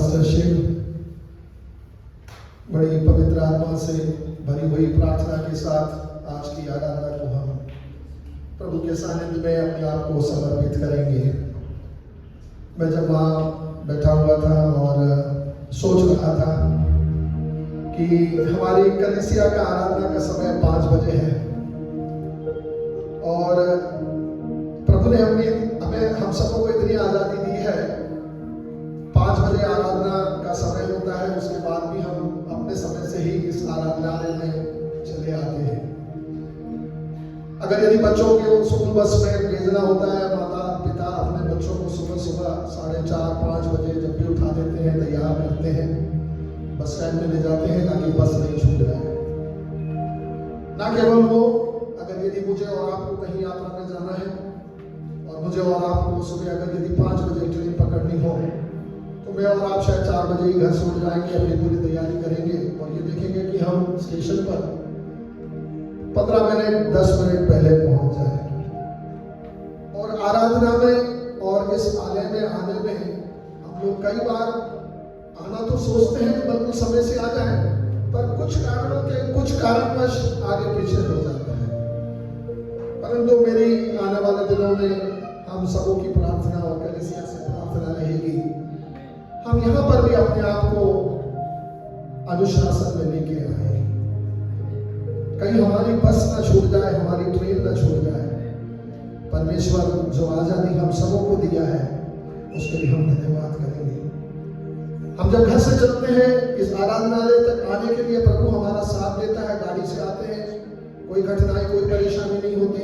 Pastor Shiv बड़ी पवित्र आत्मा से भरी हुई प्रार्थना के साथ आज की आराधना को हम प्रभु के सानिध्य में अपने आप को समर्पित करेंगे। मैं जब वहाँ बैठा हुआ था और सोच रहा था कि हमारी कलीसिया का आराधना का समय 5 बजे है और प्रभु ने हमें हम सबको को इतनी आज़ादी दी है। 5 बजे आराधना का समय होता है, उसके बाद भी हम अपने समय से ही इस आराधनालय में चले आते हैं। अगर यदि बच्चों को स्कूल बस में भेजना होता है, माता पिता अपने बच्चों को सुबह सुबह 4:30-5 बजे जब भी उठा देते हैं, तैयार करते हैं, बस स्टैंड में ले जाते हैं ताकि बस नहीं छूट जाए। ना केवल वो, अगर यदि मुझे और आपको कहीं यात्रा में जाना है और मुझे और आपको सुबह अगर यदि 5 बजे ट्रेन पकड़नी हो तो मैं और आप शायद 4 बजे ही घर से उठ जाएंगे, अपनी पूरी तैयारी करेंगे और ये देखेंगे कि हम स्टेशन पर 15 मिनट 10 मिनट पहले पहुंच जाए। और आराधना में और इस आलय में आने में हम लोग कई बार आना तो सोचते हैं कि बिल्कुल समय से आ जाए, पर कुछ कारणवश आगे पीछे हो जाता है। परंतु मेरी आने वाले दिनों में हम सबों की प्रार्थना और कलीसिया से प्रार्थना रहेगी, हम यहाँ पर भी अपने आप को अनुशासन में लेके आए, कहीं हमारी बस ना छूट जाए, हमारी ट्रेन ना छूट जाए। परमेश्वर जो आजादी हम सबों को दिया है उसके लिए हम धन्यवाद करेंगे। हम जब घर से चलते हैं इस आराधनालय तक आने के लिए प्रभु हमारा साथ देता है, गाड़ी से आते हैं, कोई कठिनाई कोई परेशानी नहीं होती।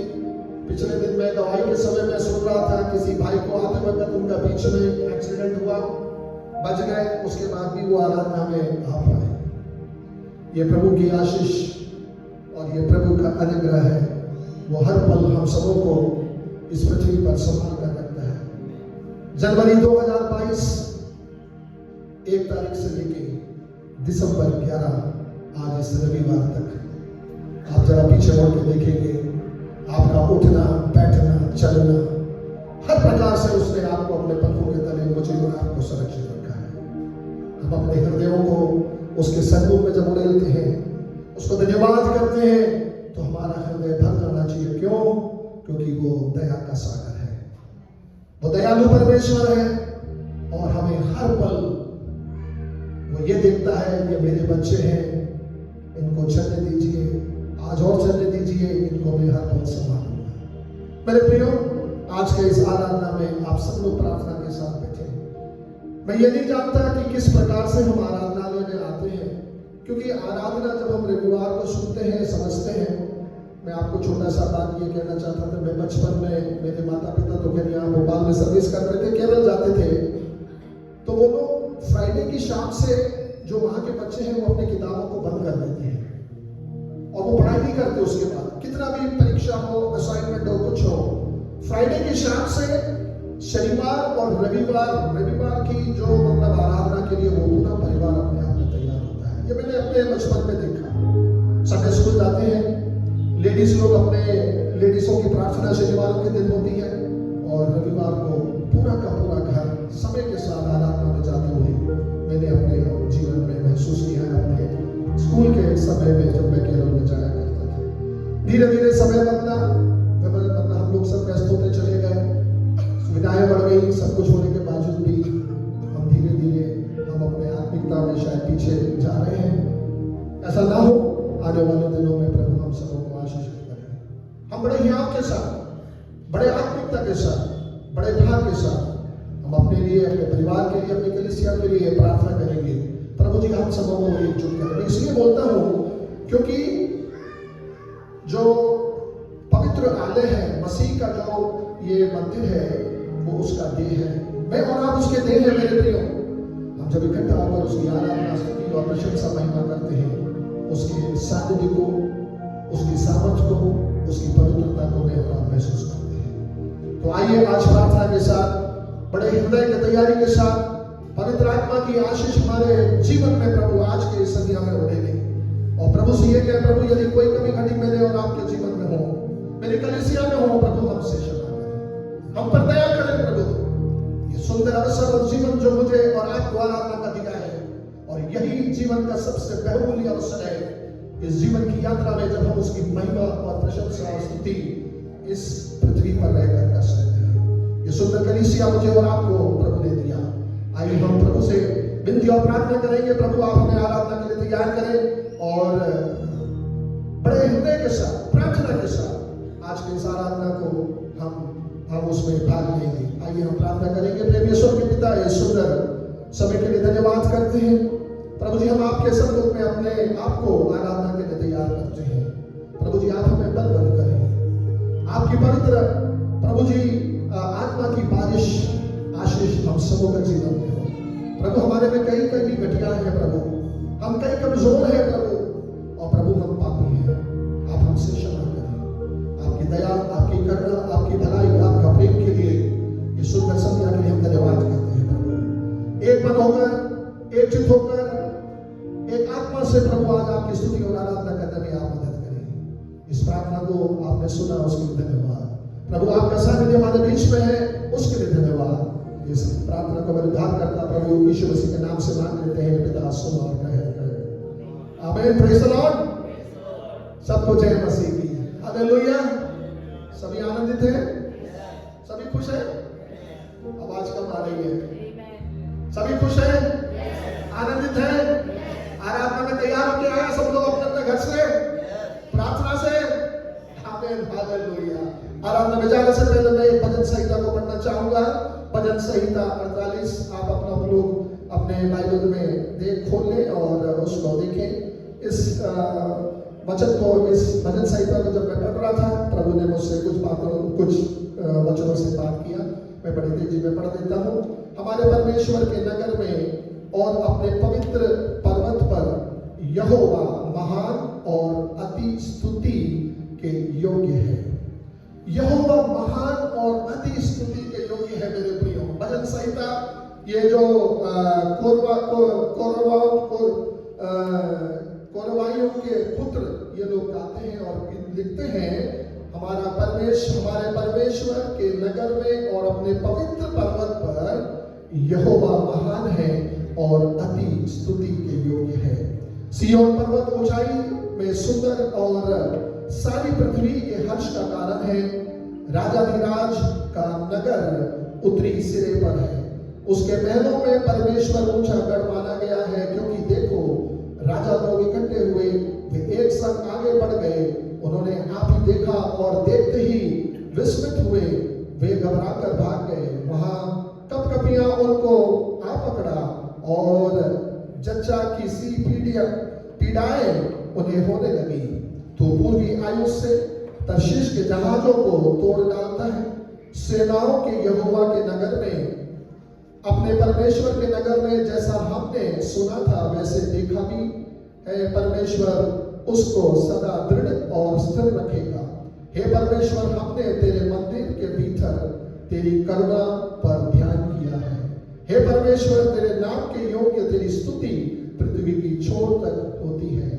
पिछले दिन मैं दवाई के समय में सुन रहा था, किसी भाई को आते वक्त उनका बीच में एक्सीडेंट हुआ, बच गए, उसके बाद भी वो आराधना में आ पाए। ये प्रभु की आशीष और ये प्रभु का अनुग्रह है, वो हर पल हम सबों को इस पृथ्वी पर संभाल कर रखता है। जनवरी 2022 1 तारीख से लेके दिसंबर 11 आज इस रविवार तक आप जरा पीछे मुड़ के देखेंगे, आपका उठना बैठना चलना हर प्रकार से उसने आपको अपने पंखों के तले मुझे और आपको सुरक्षित रखा है। हम अपने हृदयों को उसके सन्मुख में जब उड़ेलते हैं, उसको धन्यवाद करते हैं, तो हमारा हृदय भर जाना चाहिए। क्यों? क्योंकि वो दया का सागर है, वो दयालु परमेश्वर है और हमें हर पल वो ये देखता है, ये मेरे बच्चे हैं, इनको चलने दीजिए, आज और चलने दीजिए, इनको मैं हर पल संभालूंगा। मेरे प्रियो, आज के इस आराधना में आप सब लोग प्रार्थना के साथ बैठे। मैं ये नहीं जानता कि किस प्रकार से हम आराधनालय में आते हैं, क्योंकि आराधना जब हम रविवार को सुनते हैं समझते हैं। मैं आपको छोटा सा बात ये कहना चाहता था, मैं बचपन में मेरे माता पिता तो खैर यहाँ भोपाल में सर्विस करते थे, केरल जाते थे, तो वो लोग फ्राइडे की शाम से जो वहाँ के बच्चे हैं वो अपनी किताबों को बंद कर देते हैं और वो पढ़ाई नहीं करते। उसके बाद कितना भी परीक्षा हो, असाइनमेंट हो, कुछ हो, फ्राइडे की शाम से शनिवार और रविवार की जो मतलब आराधना के लिए वो पूरा परिवार अपने आप में तैयार होता है। ये मैंने अपने बचपन में देखा। संडे स्कूल जाते हैं लेडीज लोग, अपने लेडीजों की प्रार्थना शनिवार के दिन होती है और रविवार को पूरा का पूरा घर समय के साथ आराधना में जाते हुए मैंने अपने जीवन में महसूस किया है। अपने स्कूल के समय में जब मैं केरल में जाया करता था, धीरे धीरे समय बदला, हम लोग सब व्यस्त होते चले गए, सुविधाएं बढ़ गई, सब कुछ होने के बावजूद भी हम धीरे धीरे हम अपने आत्मिकता में शायद पीछे जा रहे हैं। ऐसा ना हो, आने वाले दिनों में प्रभु हम सबों को आशीषित करें। हम बड़े हियाव के साथ, बड़े आत्मिकता के साथ, बड़े भाव के साथ हम अपने लिए, अपने परिवार के लिए, अपनी कलीसिया के लिए प्रार्थना करेंगे। प्रभु जी हम सबों को एकजुट करें। मैं इसलिए बोलता हूँ क्योंकि जो पवित्र आलय है, मसीह का जो ये मंदिर है, वो उसका देह है। मैं और आप उसके देह है मेरे प्रियो। हम जब इकट्ठा होकर उसकी आराधना स्तुति और प्रशंसा महिमा करते हैं, उसके सानिध्य को, उसकी सामर्थ को, उसकी पवित्रता को मैं और आप महसूस करते हैं। तो आइए आज प्रार्थना के साथ, बड़े हृदय की तैयारी के साथ, पवित्र आत्मा की आशीष हमारे जीवन में प्रभु आज के इस संध्या में उड़ेगी। और प्रभु से ये कहे, प्रभु यदि कोई कमी घटी मेरे और आपके जीवन में हो, मेरी कलीसिया में हो, प्रभु हमसे क्षमा करें, हम पर दया करें। प्रभु ये सुंदर अवसर और जीवन जो मुझे और आपको आराधना का यही जीवन का सबसे बहुमूल्य अवसर है। इस जीवन की यात्रा में जब हम उसकी महिमा और प्रशंसा और स्तुति इस पृथ्वी पर रहकर कर सकते हैं। ये सुंदर कलीसिया मुझे और आपको प्रभु ने दिया। आइए हम प्रभु से विनती और प्रार्थना करेंगे। प्रभु आप हमें आराधना के लिए तैयार करें और बड़े हृदय के साथ, प्रार्थना के साथ आज के इस आराधना को हम उसमें भाग लेंगे। आइए हम प्रार्थना करेंगे। प्रेम यीशु के पिता, ये सुंदर समय के लिए धन्यवाद करते हैं प्रभु जी। हम आपके सन्मुख में अपने आप को आराधना के लिए तैयार करते हैं। प्रभु जी आप हमें बलवंत करें। आपकी पवित्र प्रभु जी आत्मा की बारिश आशीष हम सबों का जीवन में हो। प्रभु हमारे में कई कई घटिया है प्रभु, हम कई कमजोर हैं प्रभु, और प्रभु हम पापी हैं। आप हमसे क्षमा करें। आपकी दया, आपकी करुणा, आपकी भलाई, आपका प्रेम के लिए, इस सुंदर संध्या के लिए हम धन्यवाद करते हैं प्रभु। एक मन होकर, एक चित्त होकर, एक आत्मा से प्रभु आज आपकी स्तुति और आराधना करने में आप मदद करें। इस प्रार्थना को आपने सुना, उसके लिए धन्यवाद प्रभु। आपका सानिध्य हमारे बीच में है, उसके लिए धन्यवाद। इस प्रार्थना को मैं उद्धार करता प्रभु यीशु मसीह के नाम से मांग लेते हैं पिता, सुन और कहे आमीन। Praise the Lord. सबको जय मसीह की हालेलुया। सभी आनंदित हैं, सभी खुश हैं। आवाज कम आ रही है। सभी खुश हैं, आनंदित हैं, आराधना में तैयार होके आए सब लोग अपने अपने घर से, प्रार्थना से। आमीन हालेलुया। आराधना में जाने से पहले मैं एक भजन संहिता को पढ़ना चाहूंगा। भजन संहिता 48। आप अपना लोग अपने बाइबल में खोल लें और उसको देखें। इस वचन को, इस भजन संहिता को जब मैं पढ़ रहा था, प्रभु ने मुझसे कुछ वचनों से बात किया। मैं बड़ी तेजी में पढ़ देता हूँ। हमारे परमेश्वर के नगर में और अपने पवित्र पर्वत पर यहोवा महान और अति स्तुति के योग्य है। यहोवा महान और अति स्तुति के योग्य है मेरे प्रियो। भजन संहिता, ये जो कोरवाइयों के पुत्र ये लोग गाते हैं और लिखते हैं, हमारे परमेश्वर के नगर में और अपने पवित्र पर्वत पर यहोवा महान है और अति स्तुति के योग्य है। सिय्योन पर्वत ऊंचाई में सुंदर और सारी पृथ्वी के हर्ष का कारण है। राजाधिराज का नगर उत्तरी सिरे पर है। उसके महलों में परमेश्वर ऊंचा गढ़ माना गया है। क्योंकि देखो, राजा लोग इकट्ठे हुए, वे एक संग आगे बढ़ गए। उन्होंने आप ही देखा और देखते ही विस्मित हुए, वे घबरा कर भाग गए। वहां कपकपियां उनको आ पकड़ा और जच्चा की सी पीड़ाएं उन्हें होने लगी। तो पूर्वी आयु से तर्शीश के जहाजों को तोड़ डालता है। सेनाओं के यहोवा के नगर में, अपने परमेश्वर के नगर में जैसा हमने सुना था वैसे देखा भी है। परमेश्वर उसको सदा दृढ़ और स्थिर रखेगा। हे परमेश्वर, हमने तेरे मंदिर के भीतर तेरी करुणा पर ध्यान किया है। हे परमेश्वर, तेरे नाम के योग्य तेरी स्तुति पृथ्वी की छोर तक होती है।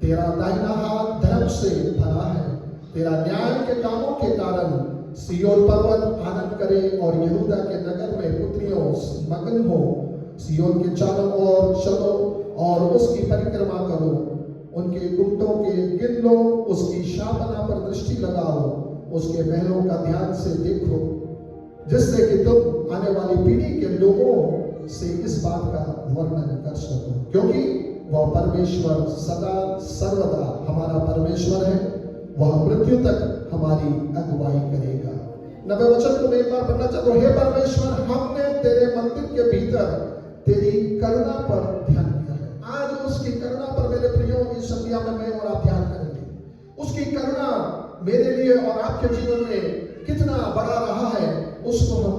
तेरा दाहिना हाथ धर्म से भरा है। तेरा न्याय के कामों के कारण सिय्योन पर्वत आनंद करे और यहूदा के नगर में पुत्रियों मगन हो। सिय्योन के चारों ओर चलो और उसकी परिक्रमा करो। उनके गुप्तों के गिन लो, उसकी शापना पर दृष्टि लगाओ, उसके महलों का ध्यान से देखो, जिससे कि तुम आने वाली पीढ़ी के लोगों से इस बात का वर्णन कर सको। क्योंकि वह परमेश्वर सदा सर्वदा हमारा परमेश्वर है। वह मृत्यु तक हमारी अगुवाई करेगा। 90 वचन को मैं एक बार पढ़ना चाहता हूँ। हे परमेश्वर, हमने तेरे मंदिर के भीतर तेरी करुणा पर ध्यान किया है। आज उसकी करुणा पर मेरे प्रियो इस संध्या में मैं और आप ध्यान करेंगे। उसकी करुणा मेरे लिए और आपके जीवन में कितना बड़ा रहा है, उसको हम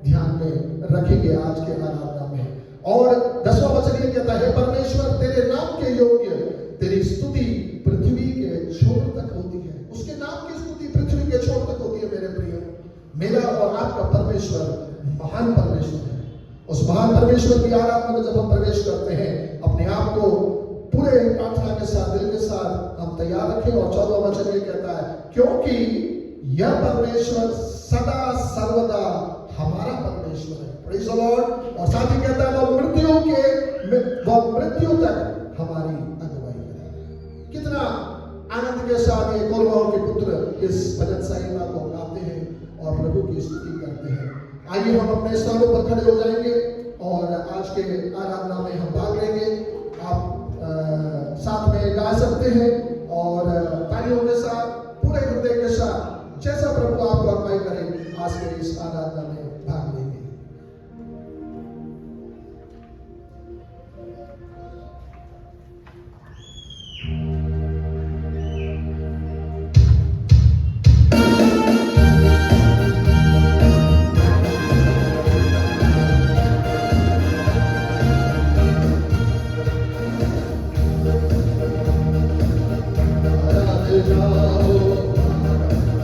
ध्यान में रखेंगे आज के आराधना में। और 10वां वचन ये कहता है, परमेश्वर, तेरे नाम के योग्य तेरी स्तुति पृथ्वी के छोर तक होती है। उसके नाम की स्तुति पृथ्वी के छोर तक होती है मेरे प्रियो। मेरा और आपका परमेश्वर महान परमेश्वर है। उस महान परमेश्वर की आराधना में जब हम प्रवेश करते हैं, अपने आप को पूरे प्रार्थना के साथ, दिल के साथ हम तैयार रखें। और 14वां वचन ये कहता है, क्योंकि यह परमेश्वर सदा सर्वदा हमारा परमेश्वर है। Praise the Lord. और साथ ही कहता है वो मृत्यु तक हमारी अगुवाई करेगा। कितना आनंद के साथ ये कोरबाओं के पुत्र इस भजन संहिता को गाते हैं और प्रभु की स्तुति करते हैं। आइए हम अपने स्थानों पर खड़े हो जाएंगे और आज के आराधना में हम भाग लेंगे। आप साथ में गा सकते हैं और तालियों के साथ पूरे हृदय के साथ जैसा प्रभु आपको अगुवाई करें आज के इस आराधना में भाग लेंगे।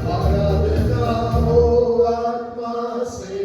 आराधना हो आत्मा से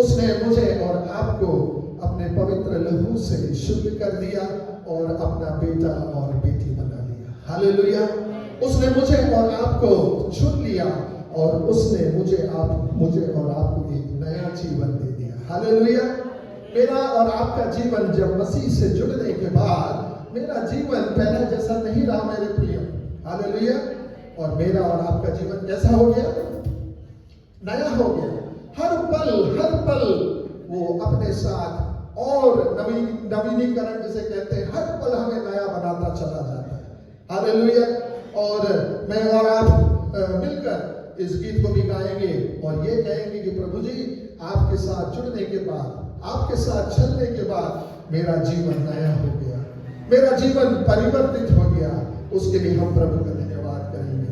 उसने मुझे और आपको अपने पवित्र लहू से शुद्ध कर दिया और अपना बेटा और बेटी बना लिया। हालेलुया। उसने मुझे और आपको चुन लिया और उसने मुझे और आपको एक नया जीवन दे दिया। हालेलुया। मेरा और आपका जीवन जब मसीह से जुड़ने के बाद मेरा जीवन पहला जैसा नहीं रहा मेरे प्रिय। हालेलुया। और मेरा और आपका जीवन कैसा हो गया? नया हो गया। हर पल वो अपने साथ और नवीनीकरण जिसे कहते हैं, हर पल हमें नया बनाता चला जाता है। हालेलुया। और मैं और आप मिलकर इस गीत को भी गाएंगे और ये कहेंगे कि प्रभु जी, आपके साथ जुड़ने के बाद, आपके साथ चलने के बाद मेरा जीवन नया हो गया, मेरा जीवन परिवर्तित हो गया। उसके लिए हम प्रभु का धन्यवाद करेंगे।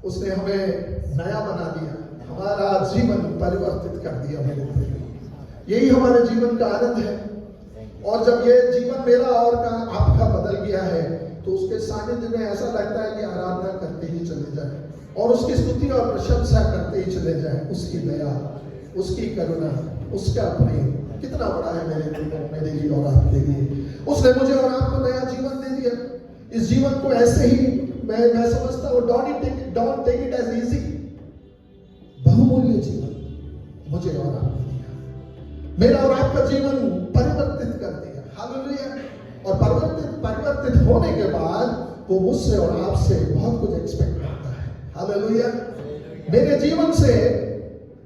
उसने हमें नया बना दिया, हमारा जीवन परिवर्तित कर दिया मेरे प्रिय। यही हमारे जीवन का आनंद है। और जब ये जीवन मेरा और का आपका बदल गया है तो उसके सानिध्य में ऐसा लगता है कि आराधना करते ही चले जाए और उसकी स्तुति और प्रशंसा करते ही चले जाए। उसकी दया, उसकी करुणा, उसका प्रेम कितना बड़ा है मेरे लिए और आपके लिए। उसने मुझे और आपको नया जीवन दे दिया। इस जीवन को ऐसे ही मैं समझता हूँ, don't take it as easy. बहुमूल्य जीवन मुझे और आपको दिया, मेरा और आपका जीवन परिवर्तित कर दिया। हालेलुया। और परिवर्तित होने के बाद वो मुझसे और आपसे बहुत कुछ एक्सपेक्ट करता है। हालेलुया। मेरे जीवन से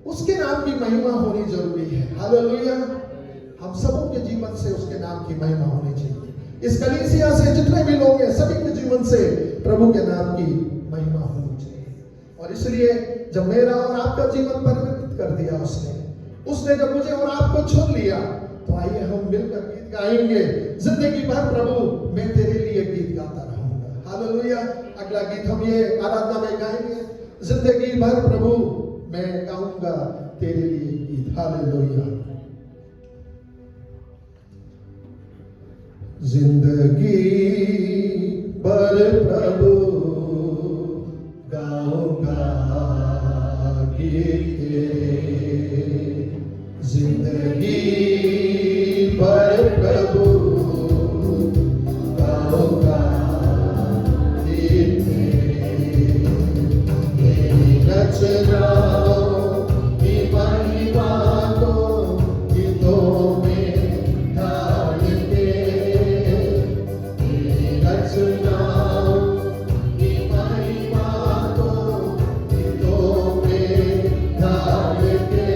उसके नाम की महिमा होनी जरूरी है। हालेलुया। हम सबों के जीवन से उसके नाम की महिमा होनी चाहिए। इस कलीसिया से जितने भी लोग हैं सभी के जीवन से प्रभु के नाम की महिमा होनी चाहिए। और इसलिए जब मेरा और आपका जीवन परिवर्तित कर दिया उसने जब मुझे और आपको चुन लिया, तो आइए हम मिलकर गीत गाएंगे, जिंदगी भर प्रभु मैं तेरे लिए गीत गाता रहूंगा। हालेलुया। अगला गीत हम ये आराधना में गाएंगे, जिंदगी भर प्रभु मैं गाऊंगा तेरे लिए गीत। हालेलुया। जिंदगी भर प्रभु गाऊंगा गीत तेरे, जिंदगी भर प्रभु गाऊंगा गीत तेरे, तेरी रचनाओं की महिमा को गीतों में ढाल के, तेरी रचनाओं की महिमा को गीतों में ढाल के,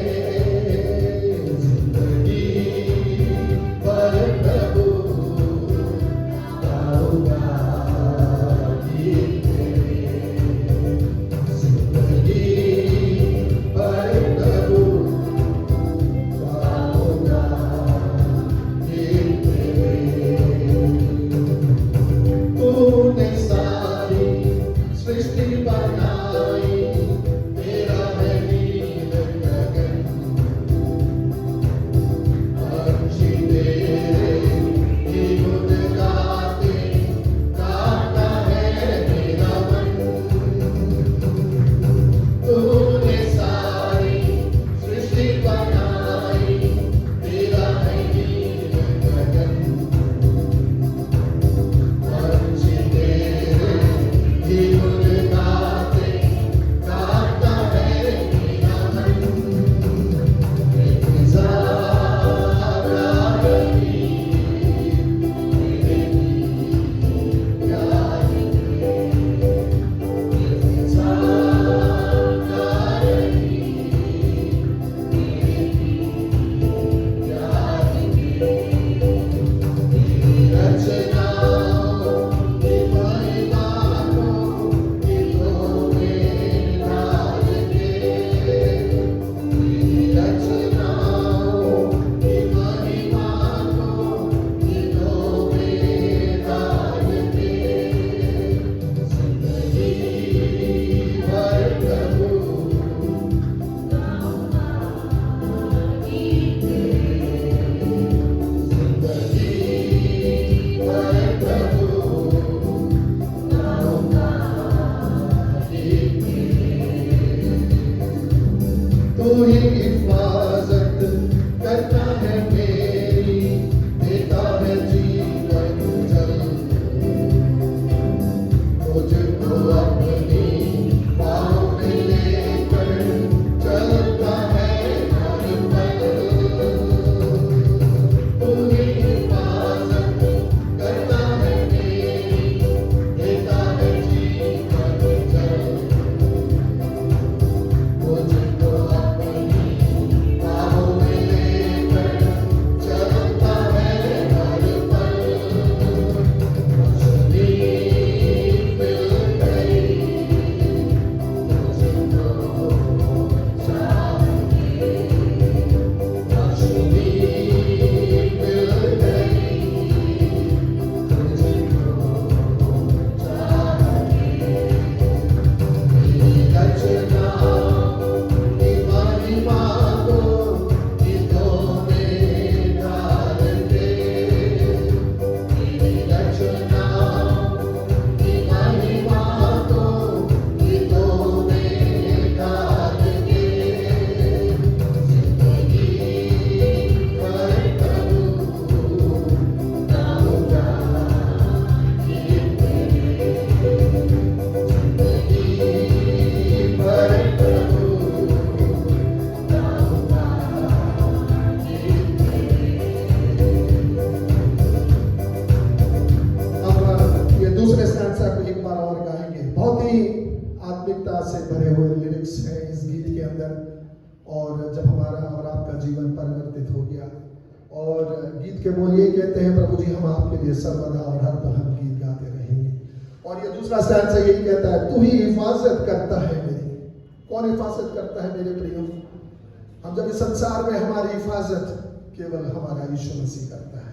आत्मिकता से भरे हुए लिरिक्स हैं इस गीत के अंदर। और जब हमारा और आपका जीवन परिवर्तित हो गया, और गीत के बोल ये कहते हैं, प्रभु जी हम आपके लिए सर्वदा और हर पल हम गीत गाते रहेंगे। और ये दूसरा स्टैंजा यही कहता है, तू ही हिफाजत करता है मेरी। कौन हिफाजत करता है मेरे प्रियो? हम जब इस संसार में, हमारी हिफाजत केवल हमारा यीशु मसीह करता है।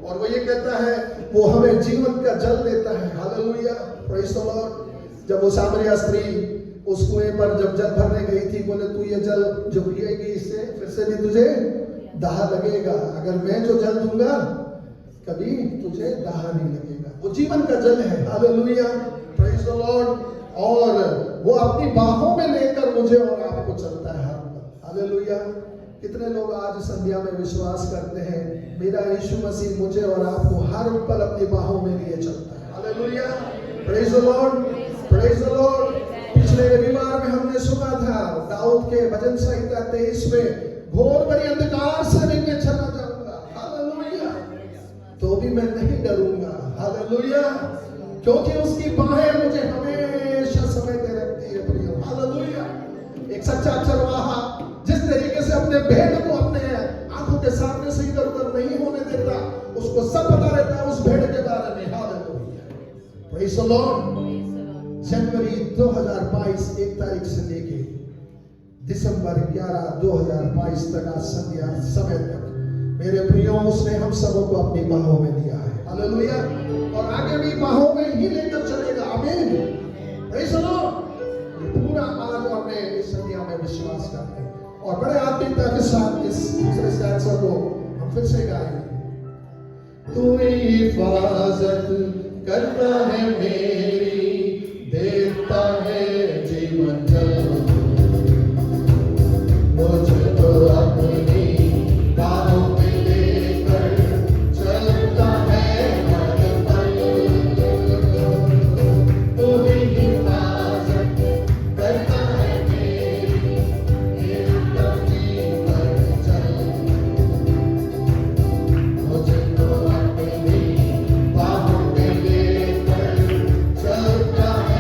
और वो ये कहता है, वो हमें जीवन का जल देता है। Hallelujah, praise the Lord. जब वो सामरिया स्त्री उस कुएं पर जब जल भरने गई थी, बोले तू ये जल जो पिएगी इससे फिर से भी तुझे दाह लगेगा, अगर मैं जो जल दूंगा कभी तुझे दाह नहीं लगेगा। वो जीवन का जल है। Hallelujah, praise the Lord. और वो अपनी बाहों में लेकर मुझे और आपको चलता है हर पल। हालेलुया। कितने लोग आज संध्या में विश्वास करते हैं, मेरा यीशु मसीह मुझे और आपको हर पल अपनी बाहों में लिए चलता है। Hallelujah, praise the Lord, praise the Lord. पिछले रविवार में हमने सुना था दाऊद के भजन संहिता 23 में, घोर भरी अंधकार से भी मैं चला जाऊंगा, हालेलुया, तो भी मैं नहीं डरूंगा। हालेलुया, क्योंकि उसकी बाहें मुझे हमेशा समेटे रखती है प्रियो। हालेलुया। एक सच्चा चरवाहा जिस तरीके से अपने भेड़ को अपने आंखों के सामने से इधर उधर नहीं होने देता, उसको सब पता रहता है उस भेड़ के बारे में। Hallelujah, praise the lord. जनवरी 2022 1 तारीख से लेके दिसंबर 11 2022 तक आज संध्या समय तक मेरे प्रियो उसने हम सबों को अपनी बाहों में दिया है। हालेलुया। और आगे भी बाहों में ही लेकर चलेगा। आमीन, प्रेज़ द लॉर्ड। पूरा आज हमने इस संध्या में विश्वास करते हैं और बड़े आत्मिकता के साथ इस दूसरे स्टैंजा को हम फिर से गाएंगे। तू हिफाजत करता है मेरी, देता है जीवन जल, मुझे तो अपनी बाहों में लेकर चलता है हर पल। तू ही हिफाजत करता है मेरी, देता जीवन जल, मुझे तो अपनी बाहों में लेकर चलता है।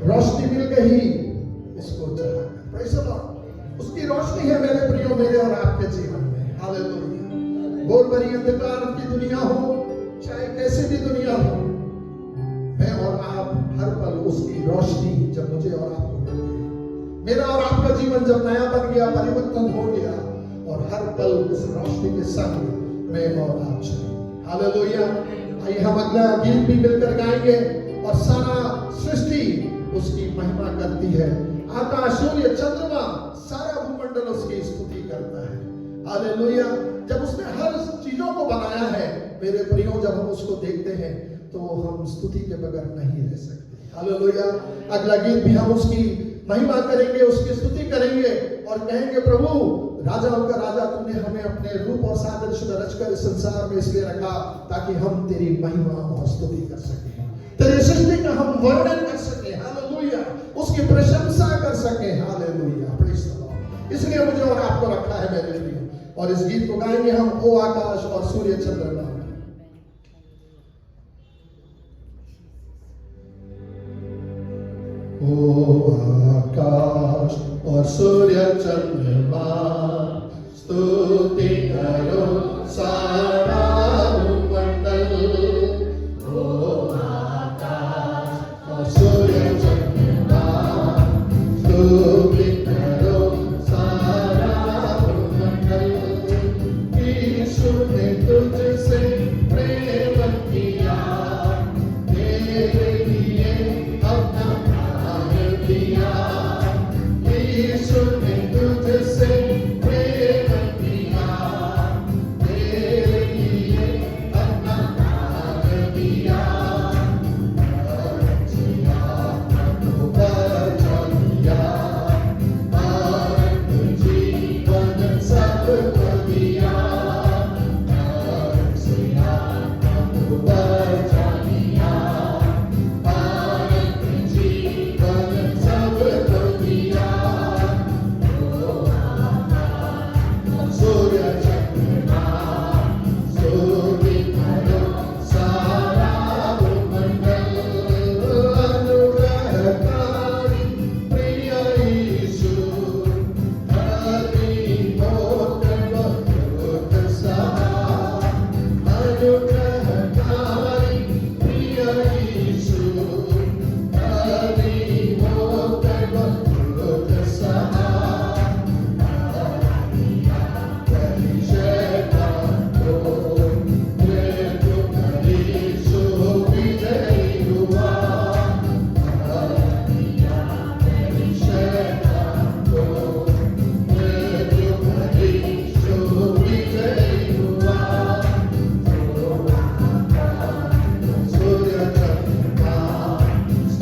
रोशनी मिल गई इसको चला। Praise the Lord. उसकी रोशनी है मेरे प्रियो मेरे और आपके जीवन में। हालेलुया। घोर भरी अंधकार की दुनिया हो, चाहे कैसी भी दुनिया हो, मैं और आप हर पल उसकी रोशनी जब मुझे और आपको मिल गई, मेरा और आपका जीवन जब नया बन गया, परिवर्तन हो गया, और हर पल उस रोशनी के संग मैं और आप चले। हालेलुया। आइए हम अगला गीत भी मिलकर गाएंगे और सारा सृष्टि उसकी महिमा करती है। आकाश, सूर्य, चंद्रमा, सारा भूमंडल उसकी स्तुति करता है। हालेलुया। जब उसने हर चीजों को बनाया है मेरे प्रियो, जब हम उसको देखते हैं तो हम स्तुति के बगैर नहीं रह सकते। हालेलुया। अगला गीत भी हम उसकी महिमा करेंगे, उसकी स्तुति करेंगे और कहेंगे, प्रभु राजाओं का राजा, तूने हमें अपने रूप और सादृश्य में रचकर इस संसार में इसलिए रखा ताकि हम तेरी महिमा और स्तुति कर सकें, तेरी सृष्टि का हम वर्णन कर सकें। हालेलुया। उसकी प्रशंसा कर सकें। Hallelujah, praise the Lord. इसलिए मुझे और आपको रखा है मेरे लिए। और इस गीत को गाएंगे हम, ओ आकाश और सूर्य चंद्रमा। ओ आकाश और सूर्य चंद्रमा, स्तुति करो सारा भूमंडल। ओ आकाश और सूर्य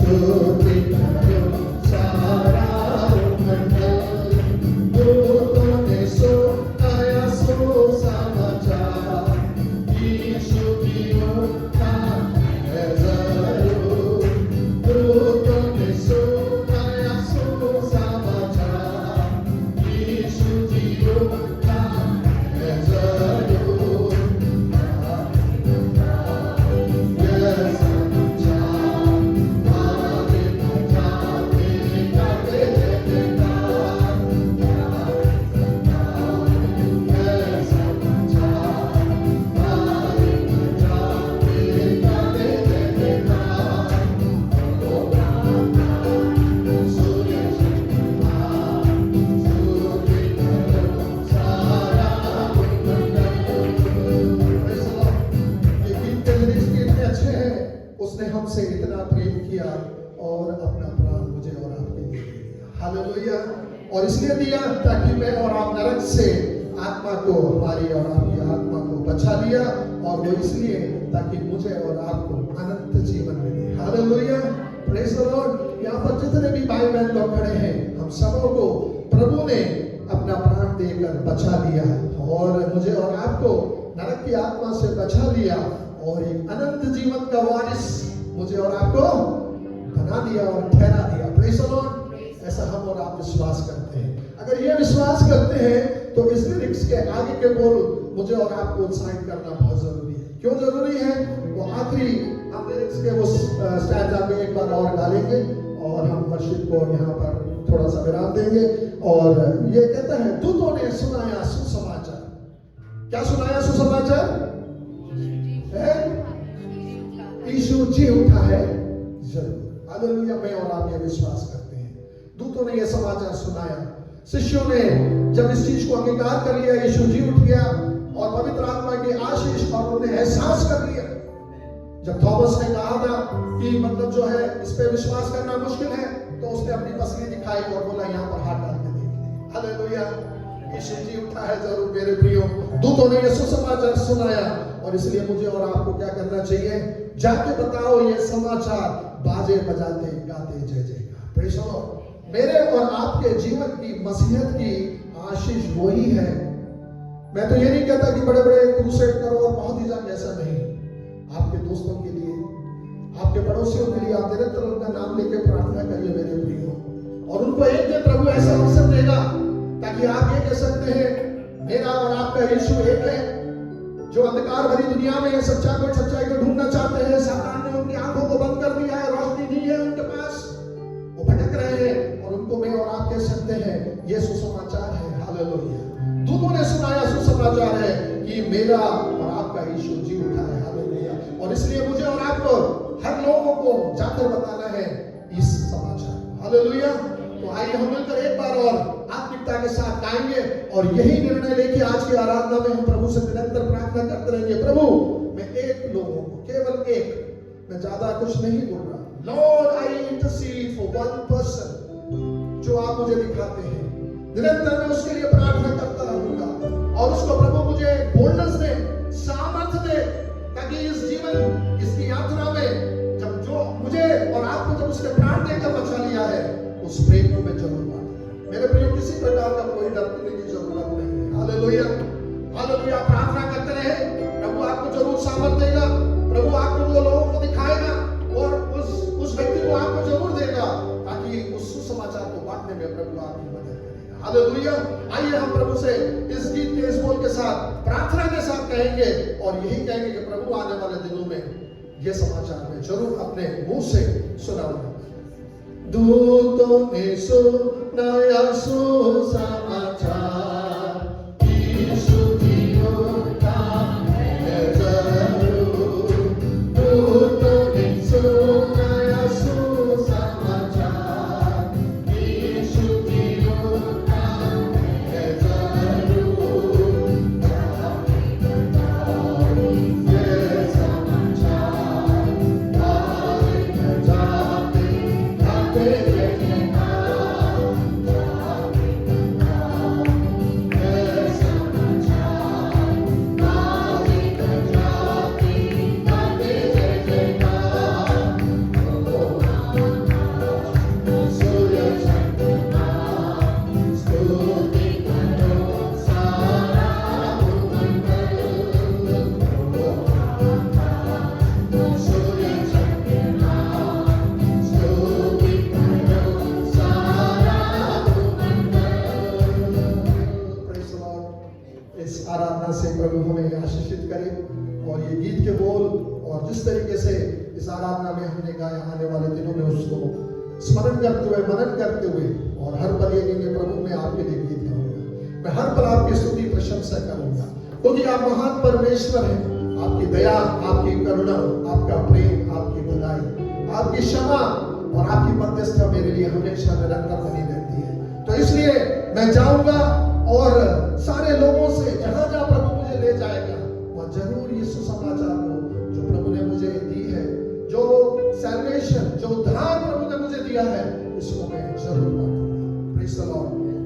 स्तुति करो सारा मंडल, दूतों ने सुनाया सुसमाचार, यीशु की उठा है जरूर। दूतों ने सुनाया सुसमाचार, यीशु की उठा है जरूर। ये समाचार आगे पहुंचाते करते जयकार। ये समाचार आगे पहुंचाते करते जयकार। सूर्य चंद्रमा स्तुति करो सारा मंडल। Praise the Lord। ये गीत के लिरिक्स कितने अच्छे हैं। उसने हमसे इतना प्रेम किया और अपना प्राण मुझे और आपके लिए दे दिया। हालेलुया। और इसलिए दिया ताकि मैं और आप नरक से आत्मा को, हमारी और आपकी आत्मा को बचा लिया, और वो इसलिए ताकि मुझे और आपको अनंत जीवन मिले। हालेलुया। Praise the Lord. यहाँ पर जितने भी भाई बहन लोग खड़े हैं, हम सबों को प्रभु ने अपना प्राण देकर बचा लिया, और मुझे और आपको नरक की आत्मा से बचा लिया, और एक अनंत जीवन का वारिस मुझे और आपको बना दिया और ठहरा दिया। Praise the Lord. ऐसा हम और आप विश्वास करते हैं। अगर ये विश्वास करते हैं तो इस लिरिक्स के आगे के बोल मुझे और आपको उत्साहित करना बहुत जरूरी है। क्यों जरूरी है? वो आखिरी हम लिरिक्स के वो स्टैंजा पे एक बार और गालेंगे, और हम वर्शिप को यहाँ पर थोड़ा सा विराम देंगे। और ये कहता है, दूतों ने सुनाया सुसमाचार। क्या सुनाया सुसमाचार? यीशु जी उठा है जरूर। हालेलुया। मैं और आप ये विश्वास करते हैं। दूतों ने ये समाचार सुनाया, शिष्यों ने जब इस चीज को अंगीकार कर लिया, यीशु जी उठ गया, और पवित्र आत्मा की आशीष और उन्हें एहसास कर लिया। जब थॉमस ने कहा था कि मतलब जो है इस पे विश्वास करना मुश्किल है, तो उसने अपनी पसली दिखाई और बोला यहाँ पर हाथ डाल के देख। हालेलुया। यीशु जी उठा है जरूर मेरे प्रियो। दूतों ने ये सुसमाचार सुनाया, और इसलिए मुझे और आपको क्या करना चाहिए? जाके बताओ ये समाचार, बाजे बजाते गाते जय जयकार। Praise the Lord. मेरे और आपके जीवन की मसीहत की आशीष वही है। मैं तो ये नहीं कहता कि बड़े बड़े क्रूसेड करो और बहुत ही जाके, ऐसा नहीं। आपके दोस्तों के लिए, आपके पड़ोसियों के लिए आप निरंतर उनका नाम लेके प्रार्थना करिए मेरे प्रियो, और उनको एक दिन प्रभु ऐसा अवसर देगा ताकि आप ये कह सकते हैं, मेरा और आपका यीशु एक है। जो अंधकार भरी दुनिया में सच्चाई को ढूंढना चाहते हैं, सातान ने उनकी आंखों को बंद कर दिया है, रोशनी नहीं है उनके पास, वो भटक रहे हैं, और उनको मैं और आप कह सकते हैं ये सुसमाचार है। हालेलुया। दूतों ने सुनाया सुसमाचार है कि मेरा और आपका यीशु जी उठा है। हालेलुया। और इसलिए मुझे और आपको हर लोगों को जाकर बताना है इस समाचार। हालेलुया। तो आइए हम मिलकर एक बार और आत्मिकता के साथ गाएंगे, और यही निर्णय लेके आज की आराधना में हम प्रभु से निरंतर प्रार्थना करते रहेंगे। प्रभु, मैं एक लोगों को, केवल एक, मैं ज्यादा कुछ नहीं बोल रहा, Lord I intercede for one person, जो आप मुझे दिखाते हैं, निरंतर मैं उसके लिए प्रार्थना करता रहूंगा, और उसको प्रभु मुझे बोल्डनेस दे, सामर्थ्य दे, ताकि इस जीवन, इसकी यात्रा में जब जो मुझे और आपको जब उसने प्राण देकर बचा लिया है, उस प्रेम को मैं जरूर बांटूं। मेरे प्रियो, किसी प्रकार का कोई डरने की जरूरत नहीं है। हालेलुया। हालेलुया। प्रार्थना करते रहे, प्रभु आपको जरूर सामर्थ देगा, प्रभु आपको वो लोगों को दिखाएगा, और उस व्यक्ति को आपको जरूर देगा, ताकि उस सुसमाचार को बांटने में प्रभु आपकी मदद करेगा। हालेलुया। आइए हम प्रभु से इस गीत के इस बोल के साथ, प्रार्थना के साथ कहेंगे, और यही कहेंगे कि प्रभु आने वाले दिनों में ये समाचार मैं जरूर अपने मुंह से सुनाऊंगा। दूतों ने सुनाया सुसमाचार, यीशु जी उठा है जरूर। दूतों ने सुनाया सुसमाचार, यीशु जी उठा है जरूर। ये समाचार आगे जाते गाते जय जयकार। स्मरण करते हुए, मनन करते हुए, और हर पल ये कहेंगे प्रभु मैं आपके लिए गीत गाऊंगा, मैं हर पल आपकी स्तुति प्रशंसा करूंगा, क्योंकि आप महान परमेश्वर हैं। आपकी दया, आपकी करुणा, आपका प्रेम, आपकी भलाई, आपकी क्षमा और आपकी मध्यस्थता मेरे लिए हमेशा निरंतर बनी रहती है। तो इसलिए मैं जाऊंगा और सारे लोगों से जहां जहां प्रभु मुझे ले जाएगा वहां जरूर यीशु समाचार को जो प्रभु ने मुझे दी है, जो सैल्वेशन, जो उद्धार प्रभु ने मुझे दिया है, इसको मैं जरूर बांटूंगा। Praise the Lord.